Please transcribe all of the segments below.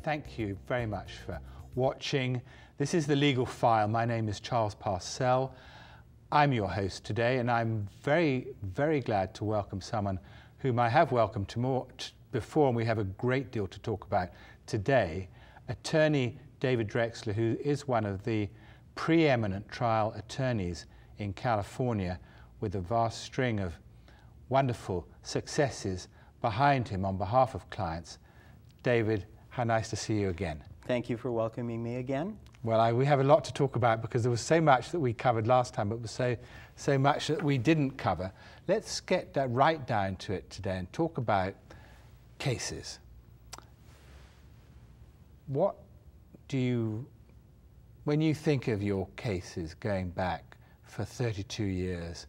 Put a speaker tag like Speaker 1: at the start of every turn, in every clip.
Speaker 1: thank you very much for watching. This is The Legal File. My name is Charles Parselle. I'm your host today, and I'm very, very glad to welcome someone whom I have welcomed before, and we have a great deal to talk about today. Attorney David Drexler, who is one of the preeminent trial attorneys in California, with a vast string of wonderful successes behind him on behalf of clients. David, how nice to see you again.
Speaker 2: Thank you for welcoming me again.
Speaker 1: Well, we have a lot to talk about because there was so much that we covered last time, but there was so much that we didn't cover. Let's get right down to it today and talk about cases. What do you, when you think of your cases going back for 32 years,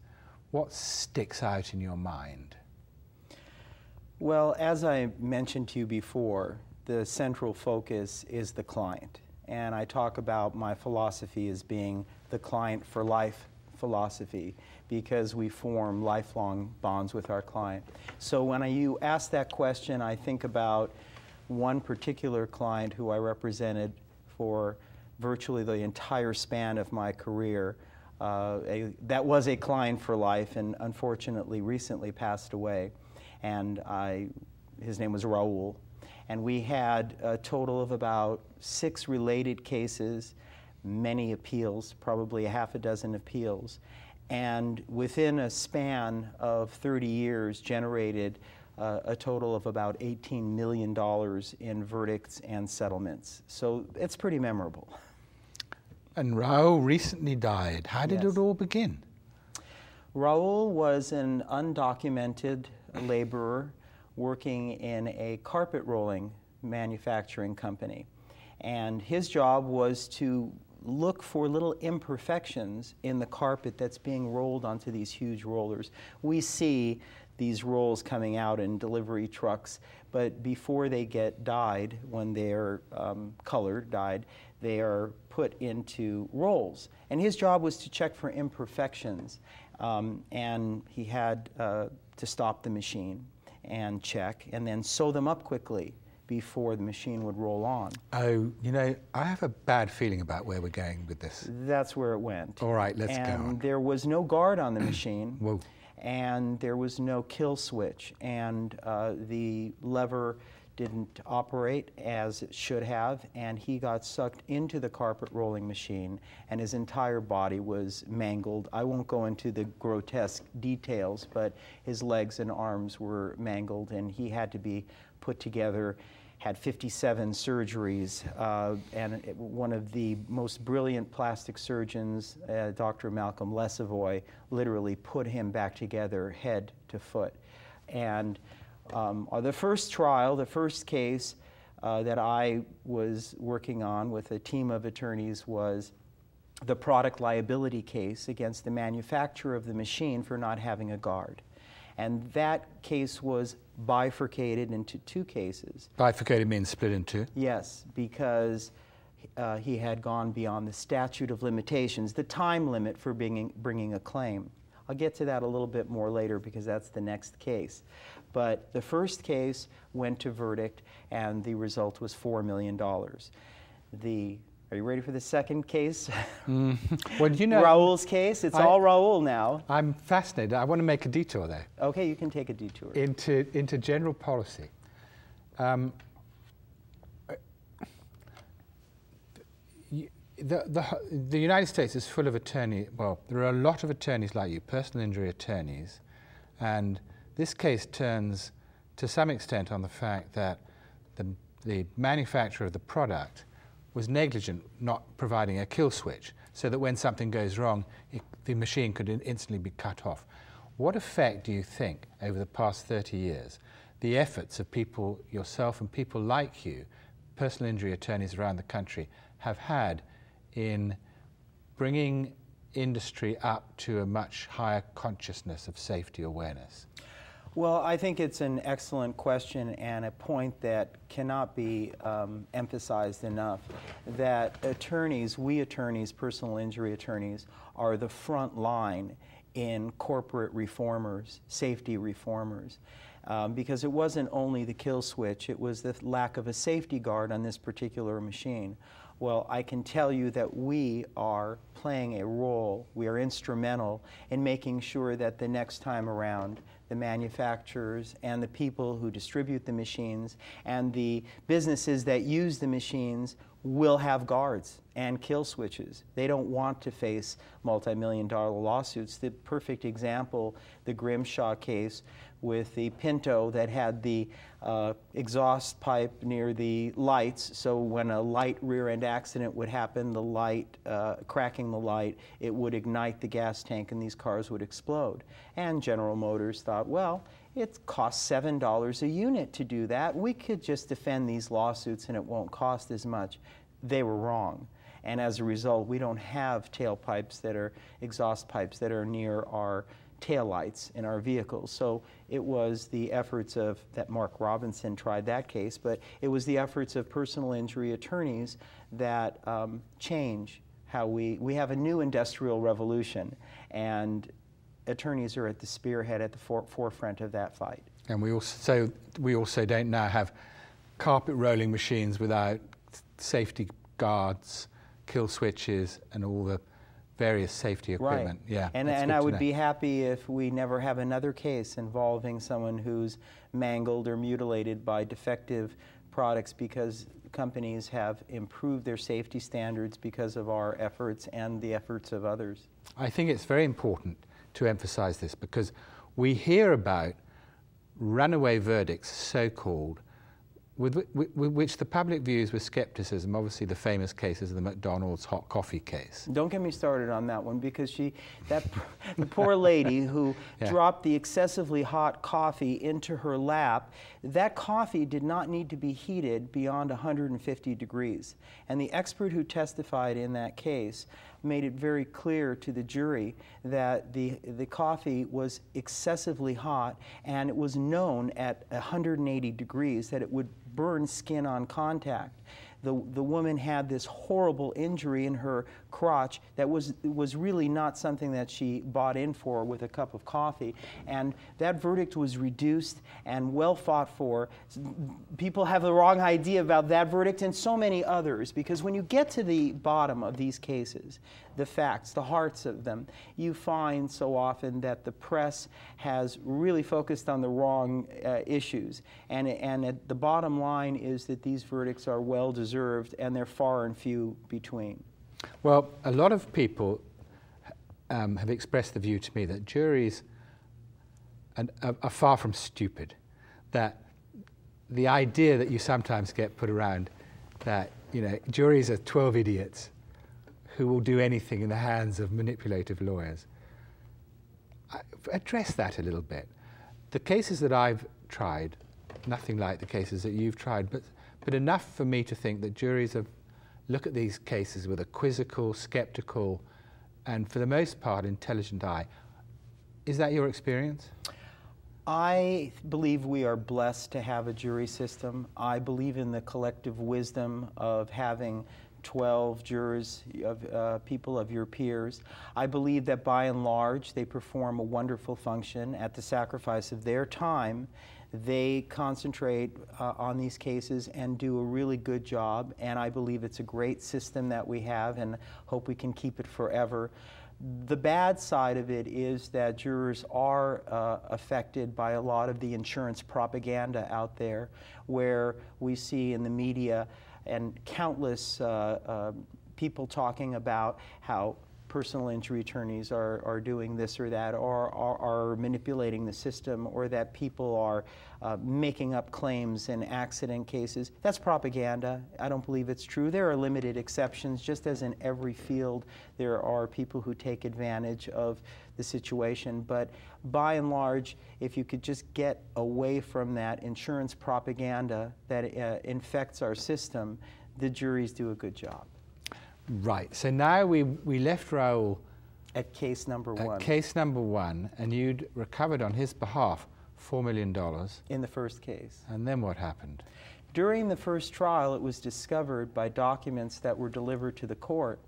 Speaker 1: what sticks out in your mind?
Speaker 2: Well, as I mentioned to you before, the central focus is the client. And I talk about my philosophy as being the client for life philosophy, because we form lifelong bonds with our client. So when you ask that question, I think about one particular client who I represented for virtually the entire span of my career. That was a client for life and unfortunately recently passed away. And his name was Raul. And we had a total of about 6 related cases, many appeals, probably a half a dozen appeals. And within a span of 30 years generated a total of about $18 million in verdicts and settlements. So it's pretty memorable.
Speaker 1: And Raul recently died. How did
Speaker 2: Yes.
Speaker 1: it all begin?
Speaker 2: Raul was an undocumented laborer working in a carpet rolling manufacturing company. And his job was to look for little imperfections in the carpet that's being rolled onto these huge rollers. We see these rolls coming out in delivery trucks, but before they get dyed, when they're colored, dyed, they are put into rolls. And his job was to check for imperfections. And he had to stop the machine and check, and then sew them up quickly before the machine would roll on.
Speaker 1: Oh, you know, I have a bad feeling about where we're going with this.
Speaker 2: That's where it went.
Speaker 1: All right, let's go
Speaker 2: And
Speaker 1: on.
Speaker 2: there was no guard on the machine.
Speaker 1: Whoa.
Speaker 2: And there was no kill switch, and the lever didn't operate as it should have, and he got sucked into the carpet rolling machine, and his entire body was mangled. I won't go into the grotesque details, but his legs and arms were mangled, and he had to be put together, had 57 surgeries, and one of the most brilliant plastic surgeons, Dr. Malcolm Lesavoy, literally put him back together head to foot. And the first trial, the first case that I was working on with a team of attorneys was the product liability case against the manufacturer of the machine for not having a guard. And that case was bifurcated into 2 cases.
Speaker 1: Bifurcated means split in 2?
Speaker 2: Yes, because he had gone beyond the statute of limitations, the time limit for bringing a claim. I'll get to that a little bit more later because that's the next case. But the first case went to verdict, and the result was $4 million. Are you ready for the second case?
Speaker 1: Well, you know,
Speaker 2: Raul's case. It's all Raul now.
Speaker 1: I'm fascinated. I want to make a detour there.
Speaker 2: Okay, you can take a detour.
Speaker 1: Into general policy. The United States is full of attorneys. Well, there are a lot of attorneys like you, personal injury attorneys, and this case turns to some extent on the fact that the manufacturer of the product was negligent not providing a kill switch, so that when something goes wrong, the machine could instantly be cut off. What effect do you think, over the past 30 years, the efforts of people, yourself and people like you, personal injury attorneys around the country, have had in bringing industry up to a much higher consciousness of safety awareness?
Speaker 2: Well, I think it's an excellent question and a point that cannot be emphasized enough, that attorneys, we attorneys, personal injury attorneys, are the front line in corporate reformers, safety reformers. because it wasn't only the kill switch, it was the lack of a safety guard on this particular machine. Well, I can tell you that we are playing a role, we are instrumental in making sure that the next time around, the manufacturers and the people who distribute the machines and the businesses that use the machines will have guards and kill switches. They don't want to face multi-million-dollar lawsuits. The perfect example, the Grimshaw case with the Pinto that had the exhaust pipe near the lights, so when a light rear-end accident would happen, the light, cracking the light, it would ignite the gas tank and these cars would explode. And General Motors thought, well, it costs $7 a unit to do that. We could just defend these lawsuits and it won't cost as much. They were wrong. And as a result, we don't have tailpipes that are exhaust pipes that are near our taillights in our vehicles. So it was the efforts of, that Mark Robinson tried that case, but it was the efforts of personal injury attorneys that change how we have a new industrial revolution, and attorneys are at the spearhead, at the forefront of that fight.
Speaker 1: And we also don't now have carpet rolling machines without safety guards, kill switches, and all the various safety equipment.
Speaker 2: Right.
Speaker 1: Yeah,
Speaker 2: and I would be happy if we never have another case involving someone who's mangled or mutilated by defective products, because companies have improved their safety standards because of our efforts and the efforts of others.
Speaker 1: I think it's very important to emphasize this, because we hear about runaway verdicts, so-called, with which the public views with skepticism. Obviously the famous cases of the McDonald's hot coffee case.
Speaker 2: Don't get me started on that one, because the poor lady who dropped the excessively hot coffee into her lap, that coffee did not need to be heated beyond 150 degrees. And the expert who testified in that case made it very clear to the jury that the coffee was excessively hot, and it was known at 180 degrees that it would burn skin on contact. The woman had this horrible injury in her crotch that was really not something that she bought in for with a cup of coffee. And that verdict was reduced and well fought for. People have the wrong idea about that verdict and so many others, because when you get to the bottom of these cases, the facts, the hearts of them, you find so often that the press has really focused on the wrong issues. And at the bottom line is that these verdicts are well deserved, and they're far and few between.
Speaker 1: Well, a lot of people have expressed the view to me that juries are far from stupid. That the idea that you sometimes get put around that, you know, juries are 12 idiots who will do anything in the hands of manipulative lawyers. Address that a little bit. The cases that I've tried, nothing like the cases that you've tried, but enough for me to think that juries look at these cases with a quizzical, skeptical, and for the most part, intelligent eye. Is that your experience?
Speaker 2: I believe we are blessed to have a jury system. I believe in the collective wisdom of having 12 jurors, of people of your peers. I believe that by and large they perform a wonderful function at the sacrifice of their time. They concentrate on these cases and do a really good job, and I believe it's a great system that we have, and hope we can keep it forever. The bad side of it is that jurors are affected by a lot of the insurance propaganda out there, where we see in the media and countless people talking about how personal injury attorneys are doing this or that, or are manipulating the system, or that people are making up claims in accident cases. That's propaganda. I don't believe it's true. There are limited exceptions. Just as in every field, there are people who take advantage of the situation. But by and large, if you could just get away from that insurance propaganda that infects our system, the juries do a good job.
Speaker 1: Right. So now we left Raoul
Speaker 2: at case number one.
Speaker 1: At case number one, and you'd recovered on his behalf $4 million.
Speaker 2: In the first case.
Speaker 1: And then what happened?
Speaker 2: During the first trial, it was discovered by documents that were delivered to the court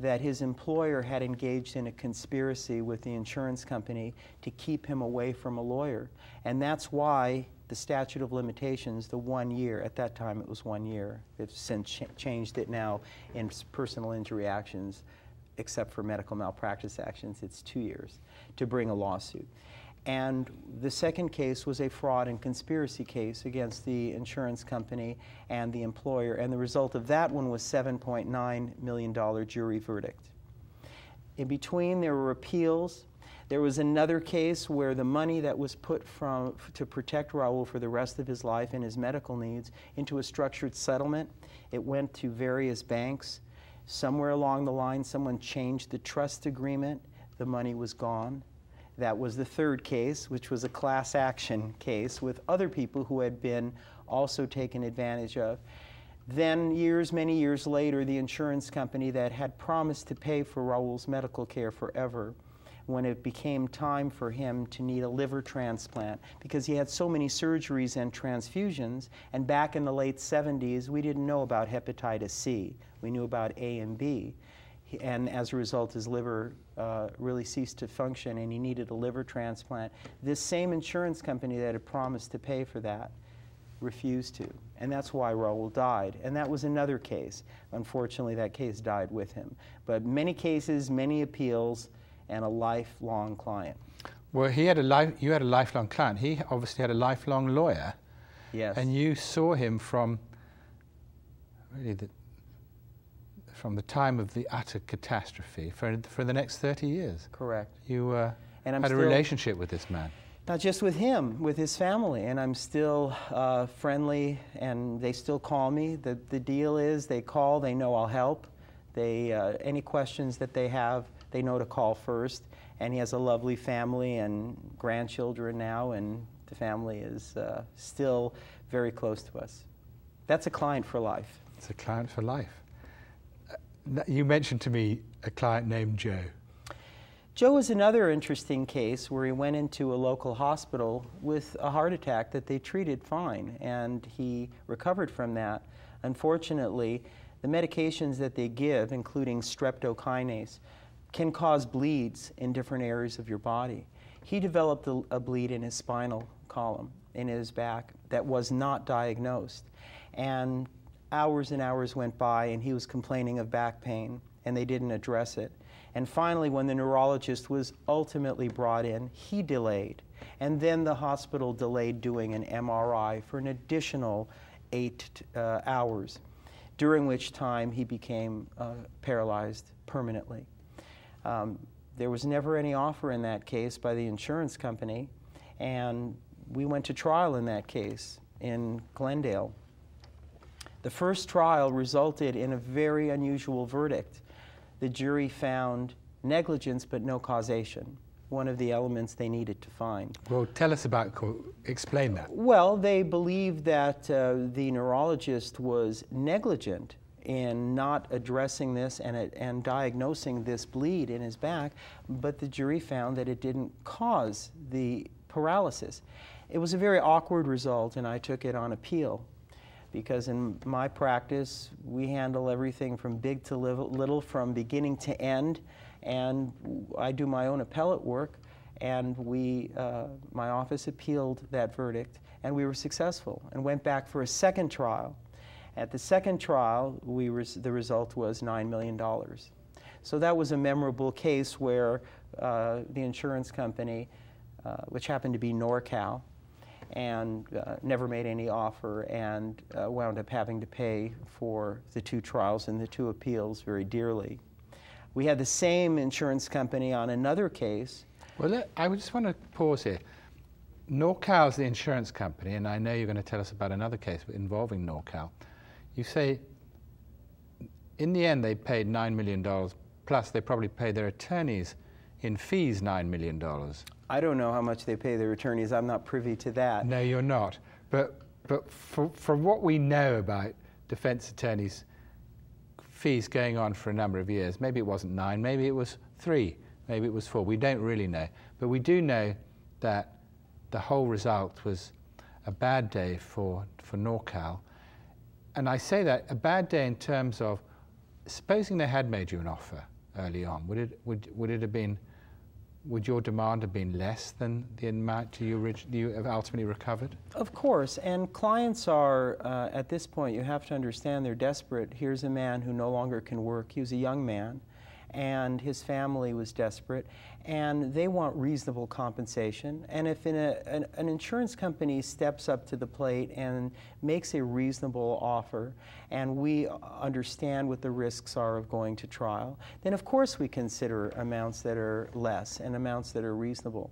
Speaker 2: that his employer had engaged in a conspiracy with the insurance company to keep him away from a lawyer. And that's why the statute of limitations, the 1 year, at that time it was 1 year. They've since changed it now in personal injury actions, except for medical malpractice actions, it's 2 years to bring a lawsuit. And the second case was a fraud and conspiracy case against the insurance company and the employer. And the result of that one was $7.9 million jury verdict. In between, there were appeals. There was another case where the money that was put to protect Raul for the rest of his life and his medical needs into a structured settlement. It went to various banks. Somewhere along the line, someone changed the trust agreement. The money was gone. That was the third case, which was a class action case with other people who had been also taken advantage of. Then many years later, the insurance company that had promised to pay for Raul's medical care forever, when it became time for him to need a liver transplant, because he had so many surgeries and transfusions, and back in the late 70s, we didn't know about hepatitis C. We knew about A and B. And as a result, his liver really ceased to function, and he needed a liver transplant. This same insurance company that had promised to pay for that refused to, and that's why Raul died. And that was another case. Unfortunately, that case died with him. But many cases, many appeals, and a lifelong client.
Speaker 1: Well, you had a lifelong client. He obviously had a lifelong lawyer.
Speaker 2: Yes.
Speaker 1: And you saw him from really from the time of the utter catastrophe for the next 30 years.
Speaker 2: Correct.
Speaker 1: You
Speaker 2: and
Speaker 1: had a relationship with this man.
Speaker 2: Not just with him, with his family, and I'm still friendly, and they still call me. The deal is they call, they know I'll help. Any questions that they have, they know to call first. And he has a lovely family and grandchildren now, and the family is still very close to us. That's a client for life.
Speaker 1: It's a client for life. You mentioned to me a client named Joe.
Speaker 2: Joe is another interesting case where he went into a local hospital with a heart attack that they treated fine, and he recovered from that. Unfortunately, the medications that they give, including streptokinase, can cause bleeds in different areas of your body. He developed a bleed in his spinal column, in his back, that was not diagnosed. And hours and hours went by, and he was complaining of back pain, and they didn't address it. And finally, when the neurologist was ultimately brought in, he delayed. And then the hospital delayed doing an MRI for an additional 8 hours, during which time he became paralyzed permanently. There was never any offer in that case by the insurance company, and we went to trial in that case in Glendale. The first trial resulted in a very unusual verdict. The jury found negligence but no causation, one of the elements they needed to find.
Speaker 1: Well, tell us explain that.
Speaker 2: Well, they believed that the neurologist was negligent in not addressing this and diagnosing this bleed in his back, but the jury found that it didn't cause the paralysis. It was a very awkward result, and I took it on appeal, because in my practice, we handle everything from big to little, from beginning to end, and I do my own appellate work, and my office appealed that verdict, and we were successful, and went back for a second trial. At the second trial, the result was $9 million. So that was a memorable case where the insurance company, which happened to be NorCal, and never made any offer, and wound up having to pay for the 2 trials and the 2 appeals very dearly. We had the same insurance company on another case.
Speaker 1: Well, I just want to pause here. NorCal is the insurance company, and I know you're going to tell us about another case involving NorCal. You say, in the end, they paid $9 million, plus they probably paid their attorneys in fees $9 million.
Speaker 2: I don't know how much they pay their attorneys. I'm not privy to that.
Speaker 1: No, you're not. But from what we know about defense attorneys' fees going on for a number of years, maybe it wasn't 9, maybe it was 3, maybe it was 4. We don't really know. But we do know that the whole result was a bad day for NorCal. and I say that a bad day in terms of, supposing they had made you an offer early on, would it have been, would your demand have been less than the amount you have ultimately recovered?
Speaker 2: Of course, and clients are, at this point, you have to understand they're desperate. Here's a man who no longer can work. He was a young man, and his family was desperate, and they want reasonable compensation. And if an insurance company steps up to the plate and makes a reasonable offer, and we understand what the risks are of going to trial, then of course we consider amounts that are less and amounts that are reasonable.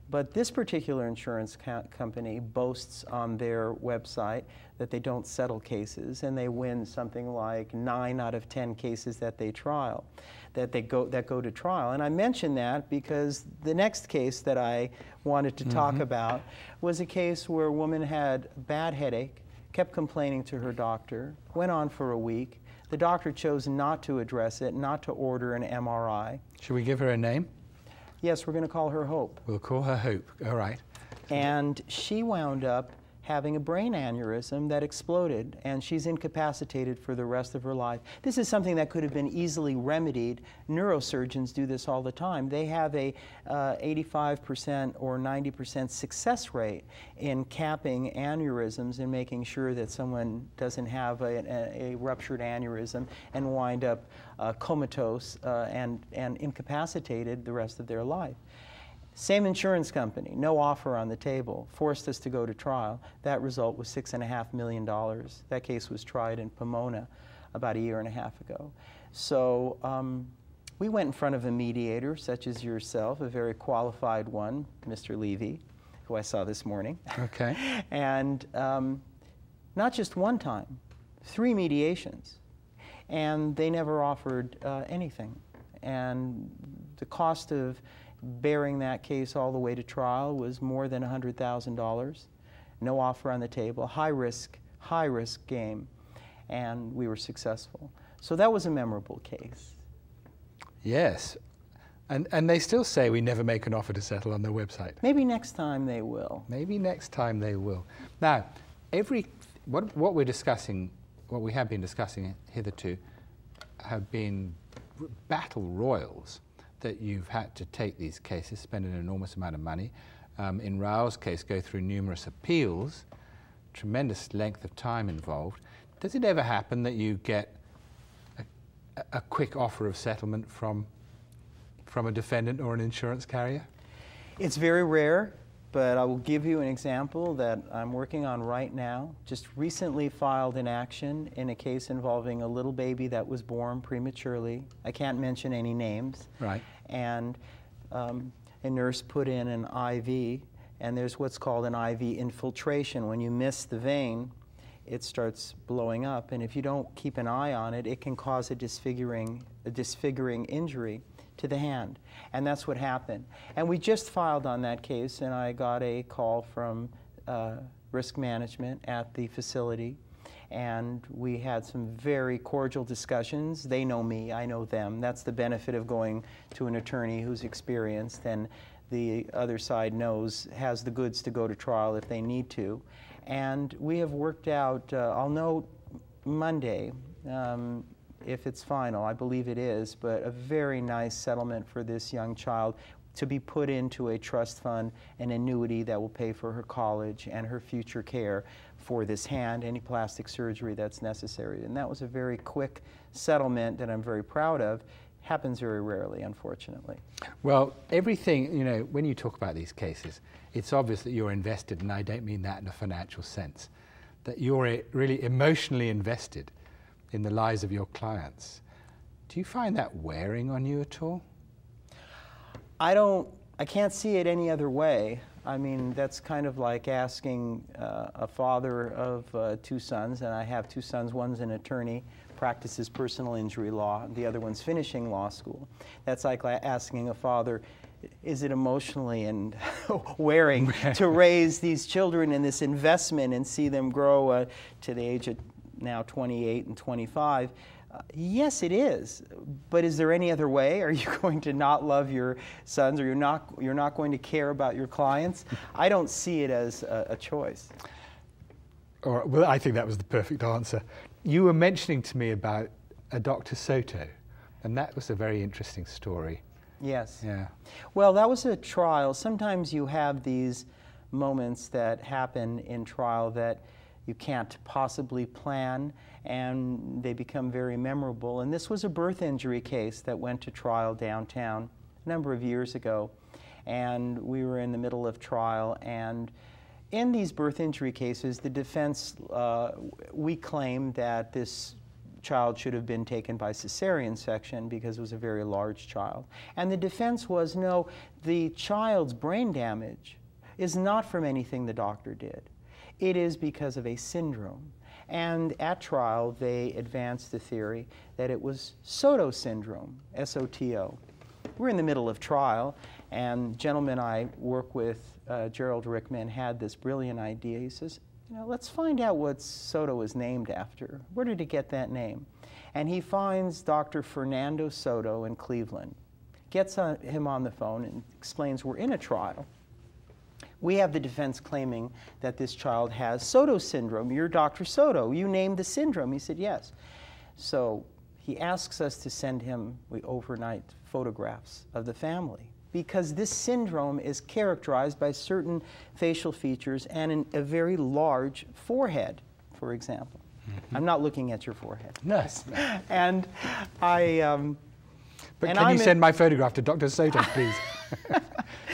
Speaker 2: But this particular insurance company boasts on their website that they don't settle cases, and they win something like 9 out of 10 cases that they trial, that go to trial. And I mention that because the next case that I wanted to talk about was a case where a woman had a bad headache, kept complaining to her doctor, went on for a week. The doctor chose not to address it, not to order an MRI.
Speaker 1: Should we give her a name?
Speaker 2: Yes, we're going to call her Hope.
Speaker 1: We'll call her Hope. All right.
Speaker 2: And she wound up having a brain aneurysm that exploded, and she's incapacitated for the rest of her life. This is something that could have been easily remedied. Neurosurgeons do this all the time. They have a 85% or 90% success rate in capping aneurysms and making sure that someone doesn't have a ruptured aneurysm and wind up comatose and incapacitated the rest of their life. Same insurance company, no offer on the table, forced us to go to trial. That result was $6.5 million. That case was tried in Pomona about 1.5 years ago. So we went in front of a mediator, such as yourself, a very qualified one, Mr. Levy, who I saw this morning.
Speaker 1: Okay.
Speaker 2: And not just one time, 3 mediations. And they never offered anything. And the cost of bearing that case all the way to trial was more than $100,000. No offer on the table, high risk game, and we were successful. So that was a memorable case.
Speaker 1: Yes, and they still say we never make an offer to settle on their website.
Speaker 2: Maybe next time they will.
Speaker 1: Maybe next time they will. Now, what we're discussing, what we have been discussing hitherto, have been battle royals that you've had to take these cases, spend an enormous amount of money. In Raoul's case, go through numerous appeals, tremendous length of time involved. Does it ever happen that you get a quick offer of settlement from a defendant or an insurance carrier?
Speaker 2: It's very rare, but I will give you an example that I'm working on right now. Just recently filed an action in a case involving a little baby that was born prematurely. I can't mention any names.
Speaker 1: Right.
Speaker 2: And a nurse put in an IV, and there's what's called an IV infiltration. When you miss the vein, it starts blowing up, and if you don't keep an eye on it, it can cause a disfiguring injury to the hand. And that's what happened. And we just filed on that case, and I got a call from risk management at the facility, and we had some very cordial discussions. They know me, I know them. That's the benefit of going to an attorney who's experienced, and the other side has the goods to go to trial if they need to. And we have worked out, I'll know Monday, if it's final, I believe it is, but a very nice settlement for this young child to be put into a trust fund, an annuity that will pay for her college and her future care for this hand, any plastic surgery that's necessary. And that was a very quick settlement that I'm very proud of. Happens very rarely, unfortunately.
Speaker 1: Well, everything, you know, when you talk about these cases, it's obvious that you're invested, and I don't mean that in a financial sense, that you're really emotionally invested in the lives of your clients. Do you find that wearing on you at all?
Speaker 2: I can't see it any other way. I mean, that's kind of like asking a father of 2 sons, and I have 2 sons, one's an attorney, practices personal injury law, the other one's finishing law school. That's like asking a father, is it emotionally and wearing to raise these children in this investment and see them grow to the age of now 28 and 25? Yes, it is. But is there any other way? Are you going to not love your sons, or you're not going to care about your clients? I don't see it as a choice.
Speaker 1: Well, I think that was the perfect answer. you were mentioning to me about a Dr. Soto, and that was a very interesting story.
Speaker 2: Yes.
Speaker 1: Yeah.
Speaker 2: Well, that was a trial. Sometimes you have these moments that happen in trial that you can't possibly plan, and they become very memorable. And this was a birth injury case that went to trial downtown a number of years ago. And we were in the middle of trial, and in these birth injury cases, the defense, we claimed that this child should have been taken by cesarean section because it was a very large child. And the defense was, no, the child's brain damage is not from anything the doctor did. It is because of a syndrome. And at trial, they advanced the theory that it was Soto syndrome, S-O-T-O. We're in the middle of trial, and the gentleman I work with, Gerald Rickman, had this brilliant idea. He says, you know, let's find out what Soto is named after. Where did he get that name? And he finds Dr. Fernando Soto in Cleveland, gets him on the phone and explains we're in a trial. We have the defense claiming that this child has Soto syndrome. You're Dr. Soto. You named the syndrome. He said, yes. So he asks us to send him overnight photographs of the family, because this syndrome is characterized by certain facial features and a very large forehead, for example. Mm-hmm. I'm not looking at your forehead.
Speaker 1: No.
Speaker 2: And I...
Speaker 1: but can you send my photograph to Dr. Soto, please?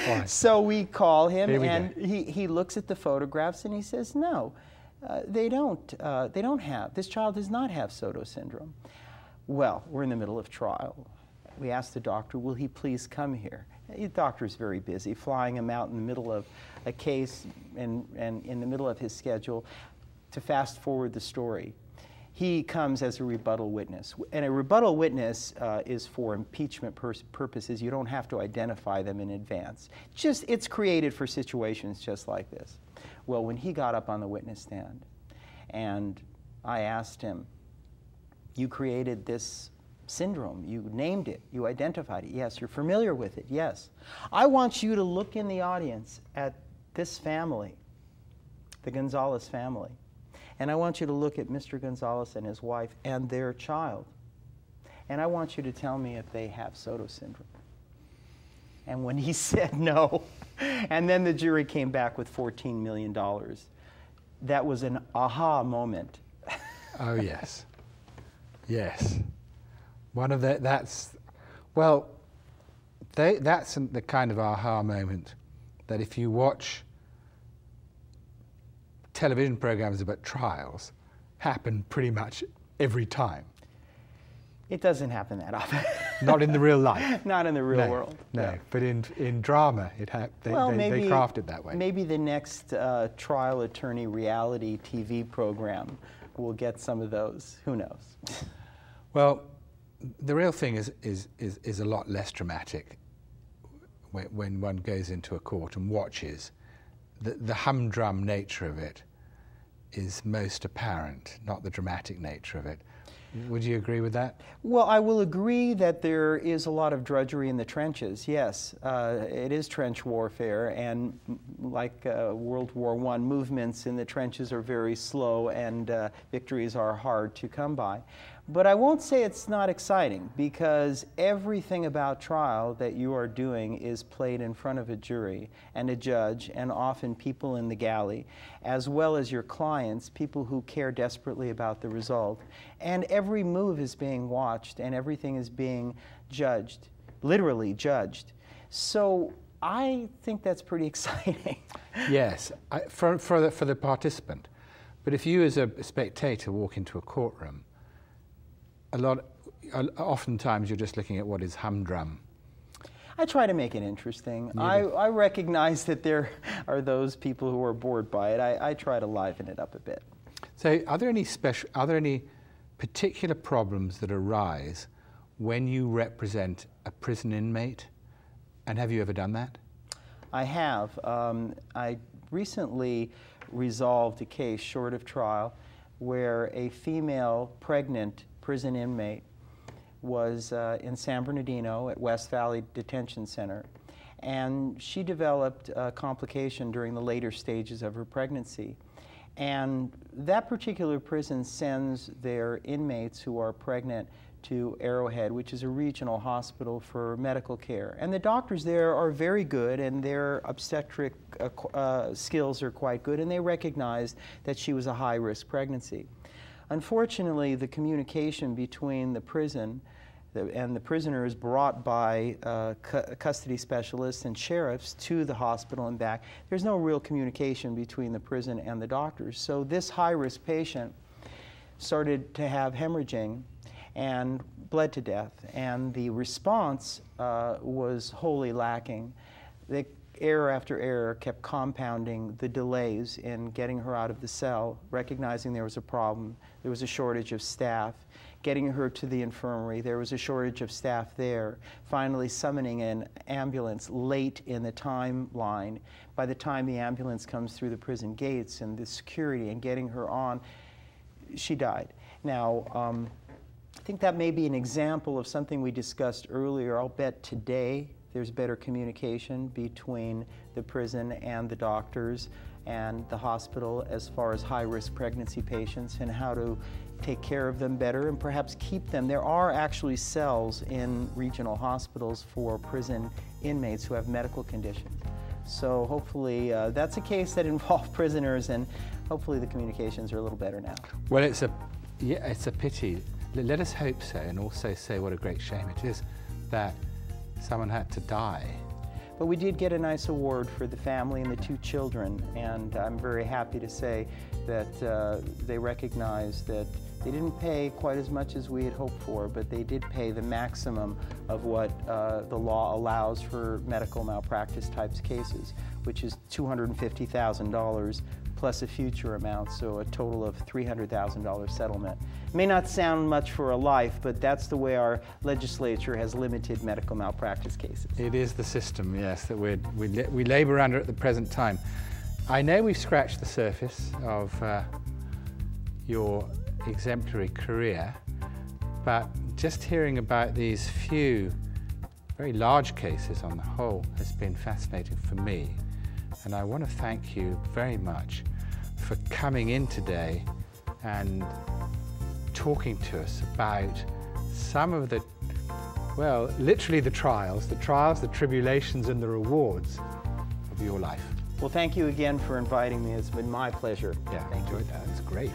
Speaker 1: Right.
Speaker 2: So we call him, and he looks at the photographs and he says, no, they don't have, this child does not have Soto syndrome. Well, we're in the middle of trial. We asked the doctor, will he please come here? The doctor's very busy, flying him out in the middle of a case and in the middle of his schedule. To fast forward the story, he comes as a rebuttal witness. And a rebuttal witness is for impeachment purposes. You don't have to identify them in advance. It's created for situations just like this. Well, when he got up on the witness stand, and I asked him, you created this syndrome, you named it, you identified it, yes, you're familiar with it, yes. I want you to look in the audience at this family, the Gonzalez family, and I want you to look at Mr. Gonzalez and his wife and their child, and I want you to tell me if they have Soto syndrome. And when he said no, and then the jury came back with $14 million, that was an aha moment.
Speaker 1: Oh, yes. Yes. One of that's the kind of aha moment that if you watch television programs about trials, happen pretty much every time.
Speaker 2: It doesn't happen that often.
Speaker 1: Not in the real life.
Speaker 2: Not in the real world.
Speaker 1: No, but in drama, they craft it that way.
Speaker 2: Maybe the next trial attorney reality TV program will get some of those. Who knows?
Speaker 1: Well, the real thing is a lot less dramatic when one goes into a court and watches. The humdrum nature of it is most apparent, not the dramatic nature of it. Would you agree with that?
Speaker 2: Well, I will agree that there is a lot of drudgery in the trenches, yes. It is trench warfare, and like World War I, movements in the trenches are very slow, and victories are hard to come by. But I won't say it's not exciting, because everything about trial that you are doing is played in front of a jury and a judge, and often people in the galley, as well as your clients, people who care desperately about the result. And every move is being watched, and everything is being judged, literally judged. So I think that's pretty exciting.
Speaker 1: Yes, for the participant. But if you as a spectator walk into a courtroom, oftentimes you're just looking at what is humdrum.
Speaker 2: I try to make it interesting. I recognize that there are those people who are bored by it. I try to liven it up a bit.
Speaker 1: So are there any particular problems that arise when you represent a prison inmate? And have you ever done that?
Speaker 2: I have. I recently resolved a case short of trial where a female pregnant prison inmate was in San Bernardino at West Valley Detention Center, and she developed a complication during the later stages of her pregnancy. And that particular prison sends their inmates who are pregnant to Arrowhead, which is a regional hospital for medical care. And the doctors there are very good, and their obstetric skills are quite good, and they recognized that she was a high-risk pregnancy. Unfortunately, the communication between the prison and the prisoner is brought by custody specialists and sheriffs to the hospital and back. There's no real communication between the prison and the doctors. So this high-risk patient started to have hemorrhaging and bled to death, and the response was wholly lacking. Error after error kept compounding the delays in getting her out of the cell, recognizing there was a problem. There was a shortage of staff. Getting her to the infirmary, there was a shortage of staff there. Finally summoning an ambulance late in the timeline. By the time the ambulance comes through the prison gates and the security and getting her on, she died. Now, I think that may be an example of something we discussed earlier. I'll bet today there's better communication between the prison and the doctors and the hospital as far as high-risk pregnancy patients and how to take care of them better and perhaps keep them. There are actually cells in regional hospitals for prison inmates who have medical conditions. So hopefully that's a case that involved prisoners, and hopefully the communications are a little better now.
Speaker 1: Well, it's a pity. Let us hope so, and also say what a great shame it is that someone had to die.
Speaker 2: But we did get a nice award for the family and the 2 children, and I'm very happy to say that they recognized that they didn't pay quite as much as we had hoped for, but they did pay the maximum of what the law allows for medical malpractice types cases, which is $250,000 plus a future amount, so a total of $300,000 settlement. It may not sound much for a life, but that's the way our legislature has limited medical malpractice cases.
Speaker 1: It is the system, yes, that we labor under at the present time. I know we've scratched the surface of your exemplary career, but just hearing about these few very large cases on the whole has been fascinating for me. And I want to thank you very much for coming in today and talking to us about some of the, well, literally the trials, the tribulations, and the rewards of your life.
Speaker 2: Well, thank you again for inviting me. It's been my pleasure.
Speaker 1: Yeah, I enjoyed that. It's great.